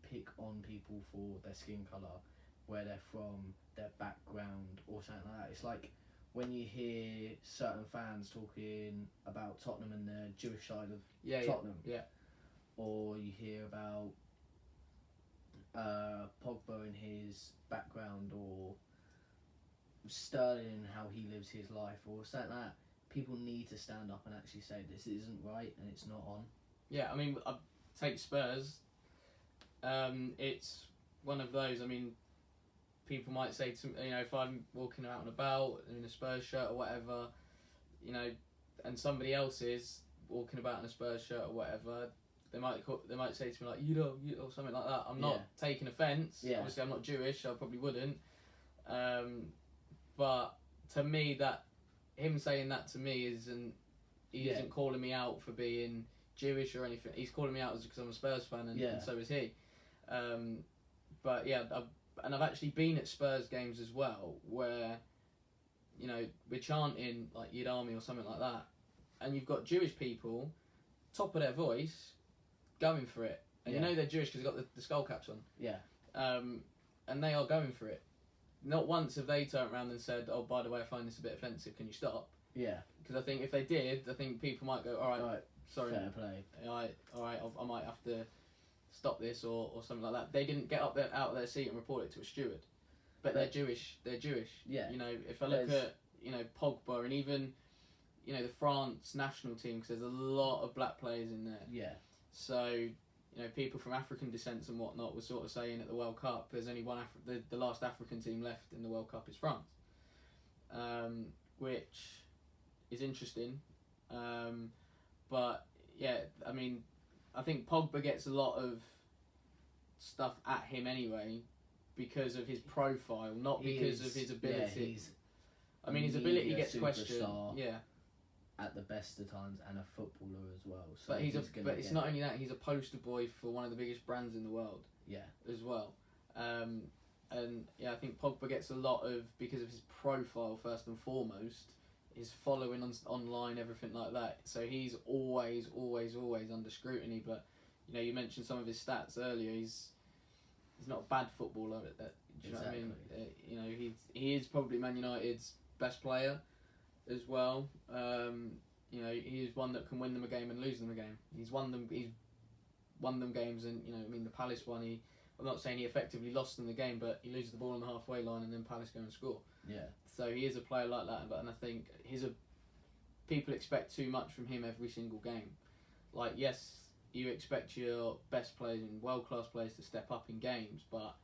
[SPEAKER 1] pick on people for their skin colour, where they're from, their background, or something like that. It's like when you hear certain fans talking about Tottenham and the Jewish side of Tottenham.
[SPEAKER 2] Yeah.
[SPEAKER 1] Or you hear about Pogba and his background, or Sterling and how he lives his life, or something like that. People need to stand up and actually say this isn't right and it's not on.
[SPEAKER 2] Yeah, I mean, take Spurs. It's one of those. I mean, people might say to me, if I'm walking out and about in a Spurs shirt or whatever, and somebody else is walking about in a Spurs shirt or whatever, they might say to me like, you or something like that. I'm not taking offence.
[SPEAKER 1] Yeah.
[SPEAKER 2] Obviously, I'm not Jewish, so I probably wouldn't. But to me, that him saying that to me isn't calling me out for being Jewish or anything. He's calling me out because I'm a Spurs fan, and so is he. But yeah, I've actually been at Spurs games as well, where we're chanting like Yid Army or something like that, and you've got Jewish people, top of their voice, going for it, and they're Jewish because they've got the skull caps on.
[SPEAKER 1] Yeah.
[SPEAKER 2] And they are going for it. Not once have they turned around and said, "Oh, by the way, I find this a bit offensive. Can you stop?"
[SPEAKER 1] Yeah.
[SPEAKER 2] Because I think if they did, I think people might go, "All right, sorry,
[SPEAKER 1] fair play.
[SPEAKER 2] All right, I might have to stop this or something like that." They didn't get out of their seat and report it to a steward, but they're Jewish. They're Jewish.
[SPEAKER 1] Yeah.
[SPEAKER 2] If I look at Pogba and even the France national team, because there's a lot of black players in there.
[SPEAKER 1] Yeah.
[SPEAKER 2] So people from African descents and whatnot were sort of saying at the World Cup, there's only one the last African team left in the World Cup is France, which is interesting. But yeah, I mean, I think Pogba gets a lot of stuff at him anyway because of his profile, not because of his ability.
[SPEAKER 1] Yeah,
[SPEAKER 2] his ability gets
[SPEAKER 1] superstar
[SPEAKER 2] questioned. Yeah.
[SPEAKER 1] At the best of times, and a footballer as well. So
[SPEAKER 2] but it's not only that, he's a poster boy for one of the biggest brands in the world.
[SPEAKER 1] Yeah.
[SPEAKER 2] As well. And yeah, I think Pogba gets a lot of, because of his profile first and foremost, his following online, everything like that. So he's always under scrutiny. But you mentioned some of his stats earlier. He's not a bad footballer. Do you know what I mean? He is probably Man United's best player as well. He is one that can win them a game and lose them a game. He's won them games, and the Palace one. I'm not saying he effectively lost them the game, but he loses the ball on the halfway line and then Palace go and score.
[SPEAKER 1] Yeah.
[SPEAKER 2] So he is a player like that, and I think people expect too much from him every single game. Like, yes, you expect your best players and world-class players to step up in games, but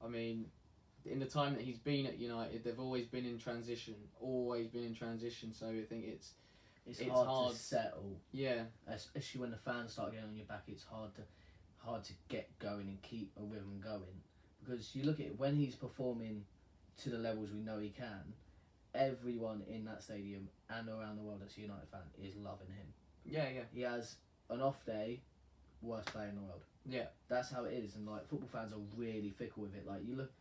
[SPEAKER 2] I mean, in the time that he's been at United, they've always been in transition. So I think it's
[SPEAKER 1] hard to settle.
[SPEAKER 2] Yeah.
[SPEAKER 1] Especially when the fans start getting on your back, it's hard to get going and keep a rhythm going. Because you look at it, when he's performing to the levels we know he can, everyone in that stadium and around the world that's a United fan is loving him.
[SPEAKER 2] Yeah, yeah.
[SPEAKER 1] He has an off day, worst player in the world.
[SPEAKER 2] Yeah.
[SPEAKER 1] That's how it is, and football fans are really fickle with it. You look,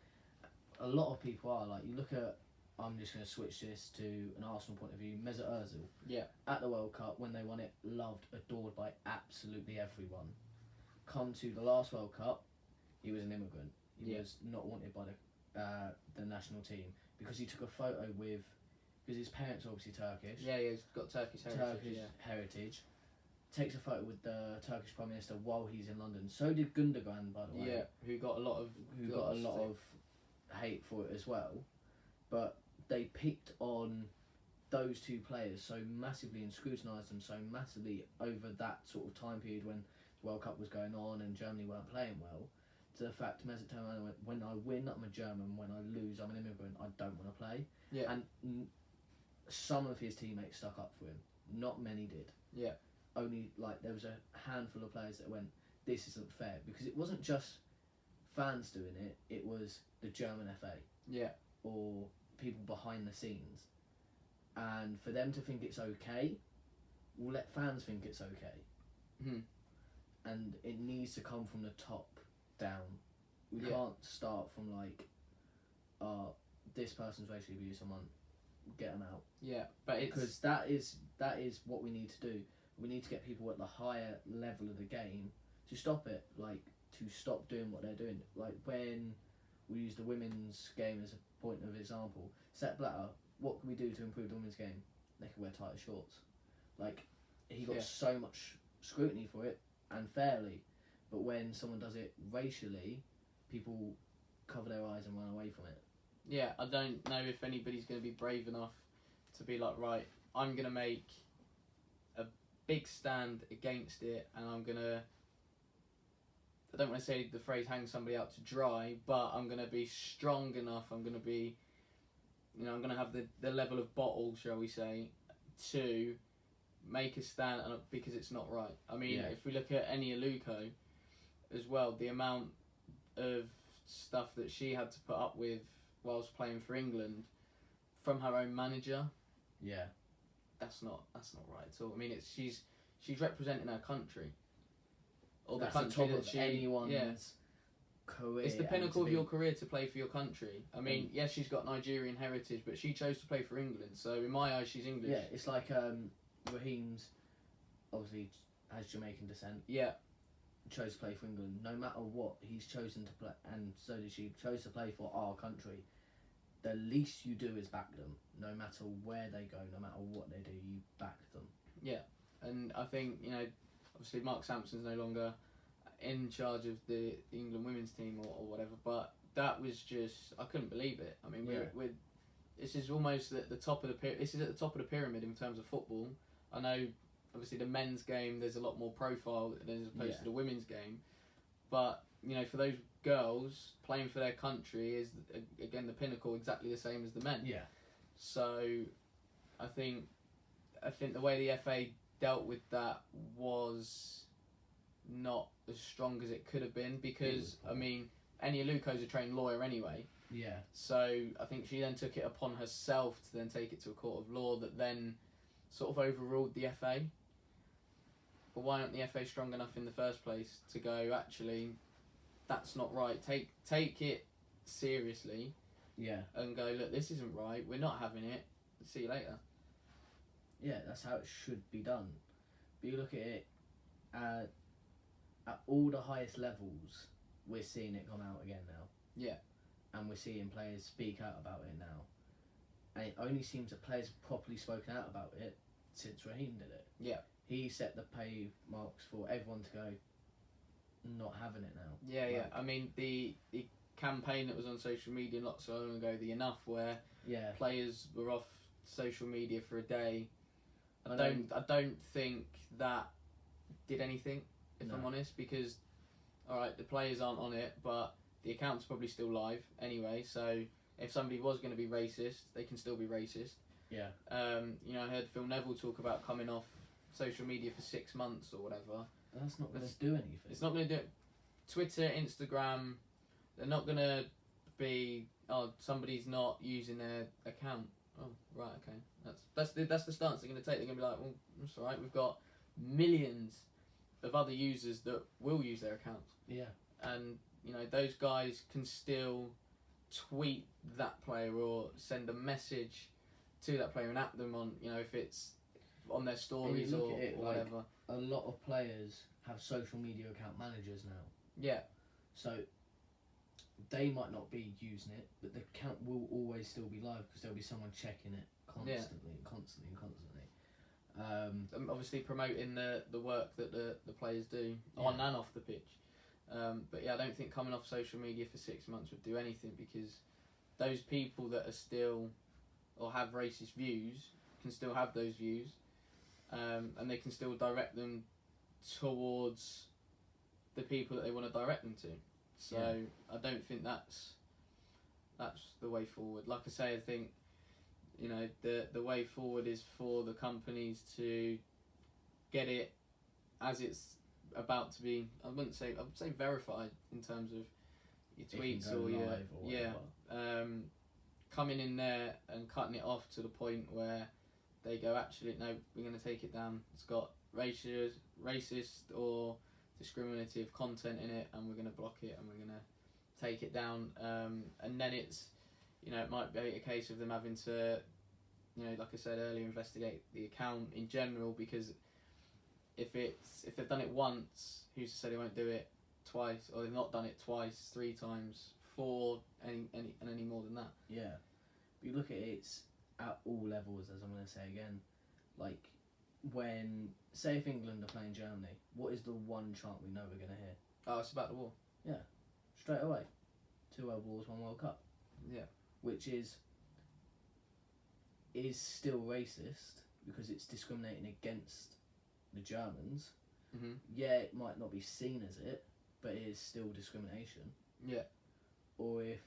[SPEAKER 1] a lot of people are you look at. I'm just going to switch this to an Arsenal point of view. Mesut Ozil.
[SPEAKER 2] Yeah. At
[SPEAKER 1] the World Cup when they won it, loved, adored by absolutely everyone. Come to the last World Cup, he was an immigrant. He was not wanted by the national team because he took a photo with, because his parents are obviously Turkish.
[SPEAKER 2] Yeah, he's got Turkish heritage.
[SPEAKER 1] Takes a photo with the Turkish Prime Minister while he's in London. So did Gundogan, by the way.
[SPEAKER 2] Yeah, who got a lot of
[SPEAKER 1] hate for it as well. But they picked on those two players so massively and scrutinised them so massively over that sort of time period when the World Cup was going on and Germany weren't playing well, to the fact Mesut turned around and went, when I win, I'm a German. When I lose, I'm an immigrant. I don't want to play.
[SPEAKER 2] Yeah.
[SPEAKER 1] And some of his teammates stuck up for him. Not many did.
[SPEAKER 2] Yeah.
[SPEAKER 1] Only, there was a handful of players that went, this isn't fair. Because it wasn't just fans doing it, it was the German FA.
[SPEAKER 2] Yeah.
[SPEAKER 1] Or people behind the scenes. And for them to think it's okay, we'll let fans think it's okay.
[SPEAKER 2] Mm-hmm.
[SPEAKER 1] And it needs to come from the top down. We can't start from this person's racially abused someone, get them out.
[SPEAKER 2] Yeah, but
[SPEAKER 1] because that is what we need to do. We need to get people at the higher level of the game to stop it, to stop doing what they're doing. When we use the women's game as a point of example, Sepp Blatter, what can we do to improve the women's game? They can wear tighter shorts. He got so much scrutiny for it, and fairly, but when someone does it racially, people cover their eyes and run away from it.
[SPEAKER 2] Yeah, I don't know if anybody's going to be brave enough to be right, I'm going to make a big stand against it, and I'm going to I don't want to say the phrase hang somebody out to dry, but I'm going to be strong enough, I'm going to be, I'm going to have the level of bottle, shall we say, to make a stand because it's not right. I mean, if we look at Eni Aluko as well, the amount of stuff that she had to put up with whilst playing for England from her own manager, that's not right at all. I mean, she's representing her country. Or
[SPEAKER 1] that's
[SPEAKER 2] the country
[SPEAKER 1] the top of anyone's career.
[SPEAKER 2] It's the pinnacle of your career to play for your country. I mean, yes, she's got Nigerian heritage, but she chose to play for England. So in my eyes, she's English.
[SPEAKER 1] Yeah, it's like Raheem's obviously has Jamaican descent.
[SPEAKER 2] Yeah.
[SPEAKER 1] Chose to play for England. No matter what, he's chosen to play, and so did she. Chose to play for our country. The least you do is back them. No matter where they go, no matter what they do, you back them.
[SPEAKER 2] Yeah, and I think obviously Mark Sampson's no longer in charge of the England women's team or whatever, but that was just, I couldn't believe it. I mean, we're this is almost at the top of the pyramid in terms of football. I know obviously the men's game there's a lot more profile as opposed to the women's game, but for those girls playing for their country is again the pinnacle, exactly the same as the men.
[SPEAKER 1] Yeah.
[SPEAKER 2] So I think the way the FA dealt with that was not as strong as it could have been, because I mean Eni Aluko's a trained lawyer anyway.
[SPEAKER 1] Yeah.
[SPEAKER 2] So I think she then took it upon herself to then take it to a court of law that then sort of overruled the FA. But why aren't the FA strong enough in the first place to go, actually, that's not right. Take it seriously.
[SPEAKER 1] Yeah.
[SPEAKER 2] And go, look, this isn't right. We're not having it. See you later.
[SPEAKER 1] Yeah, that's how it should be done. But you look at it, at all the highest levels, we're seeing it come out again now.
[SPEAKER 2] Yeah.
[SPEAKER 1] And we're seeing players speak out about it now. And it only seems that players have properly spoken out about it since Raheem did it.
[SPEAKER 2] Yeah.
[SPEAKER 1] He set the pay marks for everyone to go, not having it now.
[SPEAKER 2] Yeah. I mean, the campaign that was on social media not so long ago, the Enough, where players were off social media for a day. I don't think that did anything, if I'm honest, because alright, the players aren't on it, but the account's probably still live anyway, so if somebody was going to be racist, they can still be racist.
[SPEAKER 1] Yeah.
[SPEAKER 2] I heard Phil Neville talk about coming off social media for 6 months or whatever.
[SPEAKER 1] That's not going to do anything.
[SPEAKER 2] It's not going to do it. Twitter, Instagram, they're not going to be, somebody's not using their account. Oh, right, okay. That's the stance they're going to take. They're going to be like, well, that's all right. We've got millions of other users that will use their accounts.
[SPEAKER 1] Yeah.
[SPEAKER 2] And, those guys can still tweet that player or send a message to that player and at them on, if it's on their stories or whatever.
[SPEAKER 1] A lot of players have social media account managers now.
[SPEAKER 2] Yeah.
[SPEAKER 1] So they might not be using it, but the account will always still be live because there'll be someone checking it constantly.
[SPEAKER 2] Obviously promoting the work that the players do on and off the pitch. But I don't think coming off social media for 6 months would do anything, because those people that are still or have racist views can still have those views, and they can still direct them towards the people that they want to direct them to. So I don't think that's the way forward. Like I say, I think the way forward is for the companies to get it as it's about to be. I would say verified in terms of your tweets or your coming in there and cutting it off to the point where they go, actually no, we're going to take it down. It's got racist or discriminative content in it, and we're going to block it and we're going to take it down. And then it's it might be a case of them having to like I said earlier, investigate the account in general, because if they've done it once, who's to say they won't do it twice, or they've not done it twice, 3 times, 4, any more than that.
[SPEAKER 1] Yeah, but you look at it, it's at all levels, as I'm going to say again. Like, when, say if England are playing Germany, what is the one chant we know we're going to hear?
[SPEAKER 2] Oh, it's about the war.
[SPEAKER 1] Yeah, straight away. 2 World Wars, 1 World Cup.
[SPEAKER 2] Yeah.
[SPEAKER 1] Which is still racist, because it's discriminating against the Germans.
[SPEAKER 2] Mm-hmm.
[SPEAKER 1] Yeah, it might not be seen as it, but it is still discrimination.
[SPEAKER 2] Yeah.
[SPEAKER 1] Or if,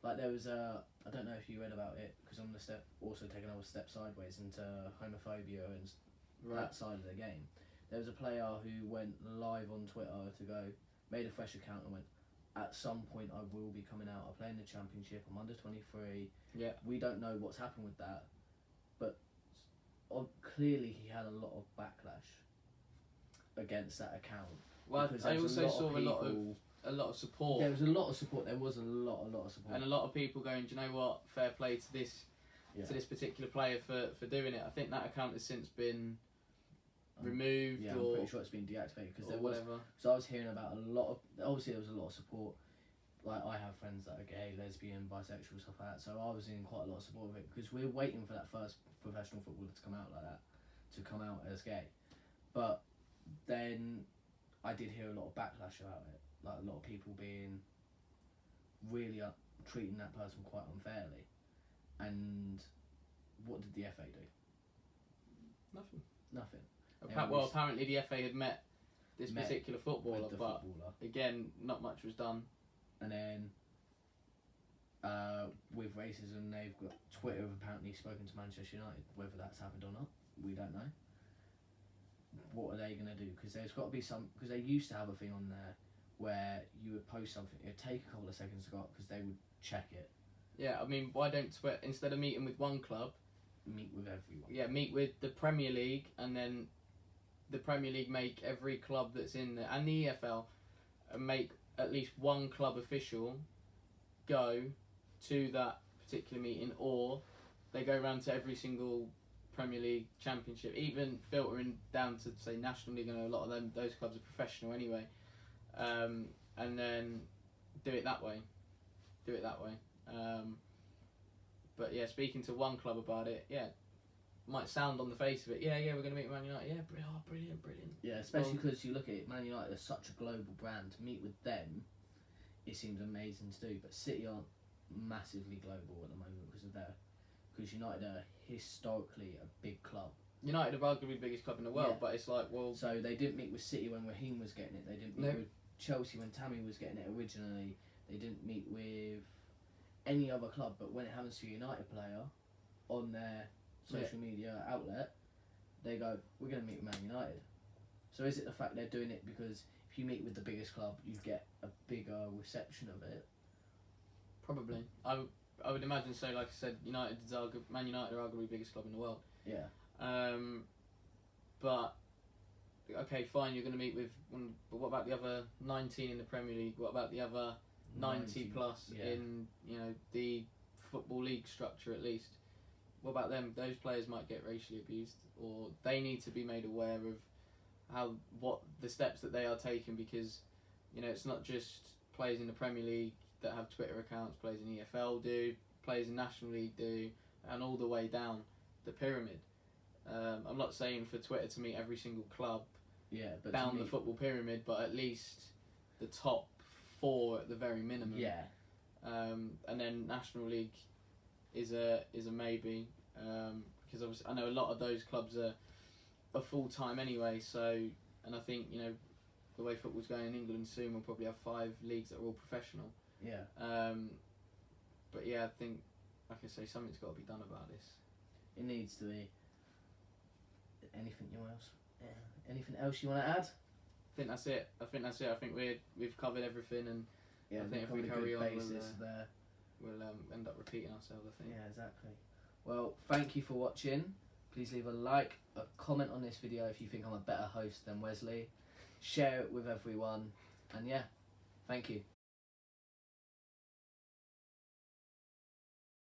[SPEAKER 1] like, there was I don't know if you read about it, because I'm gonna also take another step sideways into homophobia and that side of the game. There was a player who went live on Twitter made a fresh account and went, at some point I will be coming out. I play in the championship. I'm under 23.
[SPEAKER 2] Yeah.
[SPEAKER 1] We don't know what's happened with that, but clearly he had a lot of backlash against that account.
[SPEAKER 2] Well, I also saw a lot of support.
[SPEAKER 1] There was a lot of support. There was a lot of support,
[SPEAKER 2] and a lot of people going, do you know what? Fair play to this particular player for doing it. I think that account has since been removed.
[SPEAKER 1] Yeah, I'm pretty sure it's been deactivated because there was.
[SPEAKER 2] Whatever.
[SPEAKER 1] So I was hearing about a lot of. Obviously, there was a lot of support. Like, I have friends that are gay, lesbian, bisexual, stuff like that. So I was in quite a lot of support of it because we're waiting for that first professional footballer to come out like that, to come out as gay. But then I did hear a lot of backlash about it. Like, a lot of people being really treating that person quite unfairly. And what did the FA do? Nothing.
[SPEAKER 2] Apparently the FA had met this particular footballer, but again, not much was done.
[SPEAKER 1] And then with racism, they've got Twitter have apparently spoken to Manchester United. Whether that's happened or not, we don't know. What are they going to do? Because there's got to be some. Because they used to have a thing on there where you would post something, it'd take a couple of seconds to go up because they would check it.
[SPEAKER 2] Yeah, I mean, why don't Twitter, instead of meeting with one club,
[SPEAKER 1] meet with everyone?
[SPEAKER 2] Yeah, meet with the Premier League, and then the Premier League make every club that's in there, and the EFL, make at least one club official go to that particular meeting, or they go around to every single Premier League Championship, even filtering down to, say, National League. I know a lot of those clubs are professional anyway, and then do it that way. But yeah, speaking to one club about it, might sound on the face of it, we're going to meet Man United, brilliant.
[SPEAKER 1] Yeah, especially because you look at it, Man United is such a global brand. To meet with them, it seems amazing to do. But City aren't massively global at the moment because United are historically a big club.
[SPEAKER 2] United are arguably the biggest club in the world, but it's like, well...
[SPEAKER 1] So they didn't meet with City when Raheem was getting it. They didn't meet with Chelsea when Tammy was getting it originally. They didn't meet with any other club, but when it happens to a United player on their social media outlet, they go, we're going to meet with Man United. So is it the fact they're doing it because if you meet with the biggest club, you get a bigger reception of it?
[SPEAKER 2] Probably. I would imagine so. Like I said, Man United are arguably the biggest club in the world.
[SPEAKER 1] Yeah.
[SPEAKER 2] But okay, fine, you're going to meet with one, but what about the other 19 in the Premier League? What about the other 90 plus in the Football League structure at least? What about them? Those players might get racially abused, or they need to be made aware of what the steps that they are taking, because it's not just players in the Premier League that have Twitter accounts. Players in EFL do, players in National League do, and all the way down the pyramid. I'm not saying for Twitter to meet every single club
[SPEAKER 1] but
[SPEAKER 2] down the football pyramid, but at least the top 4 at the very minimum.
[SPEAKER 1] Yeah.
[SPEAKER 2] And then National League is a maybe, because obviously I know a lot of those clubs are full time anyway. So, and I think the way football's going in England soon, we'll probably have 5 leagues that are all professional.
[SPEAKER 1] Yeah.
[SPEAKER 2] But yeah, I think, like I say, something's got to be done about this.
[SPEAKER 1] It needs to be. Anything else you want to add?
[SPEAKER 2] I think that's it. I think we've covered everything, and I think if we carry on, we'll end up repeating ourselves, I think.
[SPEAKER 1] Yeah, exactly. Well, thank you for watching. Please leave a like, a comment on this video if you think I'm a better host than Wesley. Share it with everyone. And yeah, thank you.